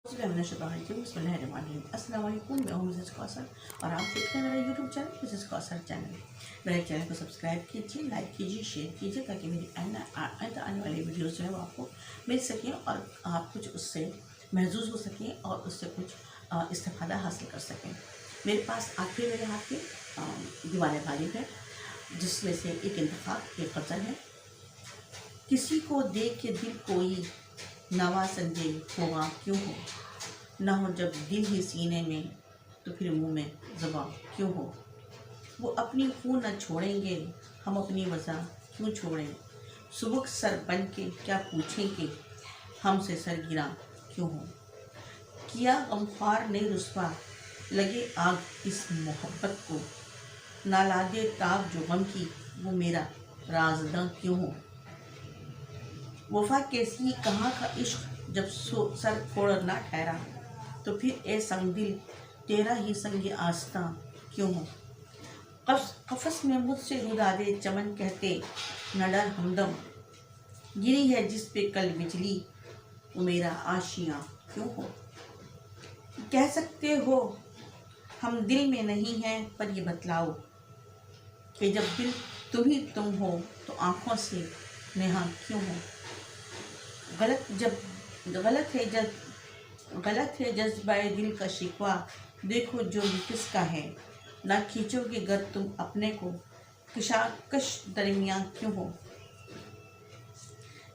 अस्सलाम वालेकुम, मैं हूं मिसेस कौसर और आप देख रहे हैं मेरा YouTube channel Mrs Kausar channel. मेरे चैनल को सब्सक्राइब कीजिए, लाइक कीजिए, शेयर कीजिए ताकि मेरी आने वाली वीडियोस जो है वो आपको मिल सकें और आप कुछ उससे महसूस हो सकें और उससे कुछ इस्तेफादा हासिल कर सकें। मेरे पास आखिर मेरे हाथ में दीवाने गालिब है, जिसमें से एक इंतखाब एक गज़ल है। किसी को देख के दिल कोई नवा संजय होगा क्यों हो, ना हो जब दिल ही सीने में तो फिर मुंह में ज़बान क्यों हो। वो अपनी खून न छोड़ेंगे, हम अपनी वजह क्यों छोड़ें। सुबह सर बन के क्या पूछेंगे, हमसे सर गिरा क्यों हो। किया गमख्वार ने रुस्वा, लगे आग इस मोहब्बत को, ना ला दे ताब जो गम की वो मेरा राज़दां क्यों हो। वफा कैसी कहाँ का इश्क जब सर फोड़ ना ठहरा, तो फिर ए संग दिल तेरा ही संग आस्था क्यों हो। कफस में मुझसे रुदादे चमन कहते न डर हमदम, गिरी है जिस पे कल बिजली वो मेरा आशियाँ क्यों हो। कह सकते हो हम दिल में नहीं हैं, पर ये बतलाओ कि जब दिल तुम ही तुम हो तो आँखों से नेहा क्यों हो। गलत है जज्बाए दिल का शिकवा, देखो जो भी किसका है, ना खींचोगे गर तुम अपने को, कशाकश दरमियाँ क्यों हो।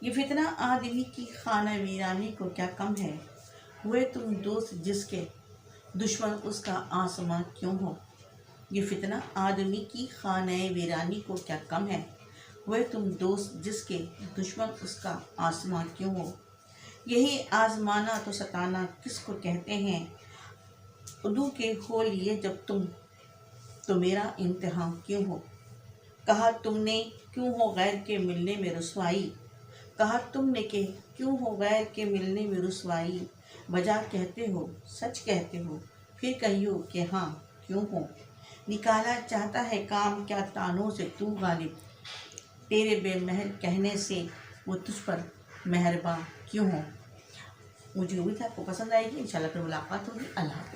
ये फितना आदमी की खाना वीरानी को क्या कम है, हुए तुम दोस्त जिसके दुश्मन उसका आसमां क्यों हो। ये फितना आदमी की खाना वीरानी को क्या कम है, हुए तुम दोस्त जिसके दुश्मन उसका आसमां क्यों हो। यही आजमाना तो सताना किसको कहते हैं, उदू के हो लिए जब तुम तो मेरा इम्तिहान क्यों हो। कहा तुमने क्यों हो गैर के मिलने में रुसवाई, कहा तुमने के क्यों हो गैर के मिलने में रुसवाई। वजह कहते हो सच कहते हो फिर कहियो कि हाँ क्यों हो। निकाला चाहता है काम क्या तानों से तू गालिब, तेरे बेमहर कहने से वो तुझ पर मेहरबान क्यों हो। मुझे उम्मीद है आपको पसंद आएगी। इंशाल्लाह फिर मुलाकात होगी। अल्लाह हाफ़िज़।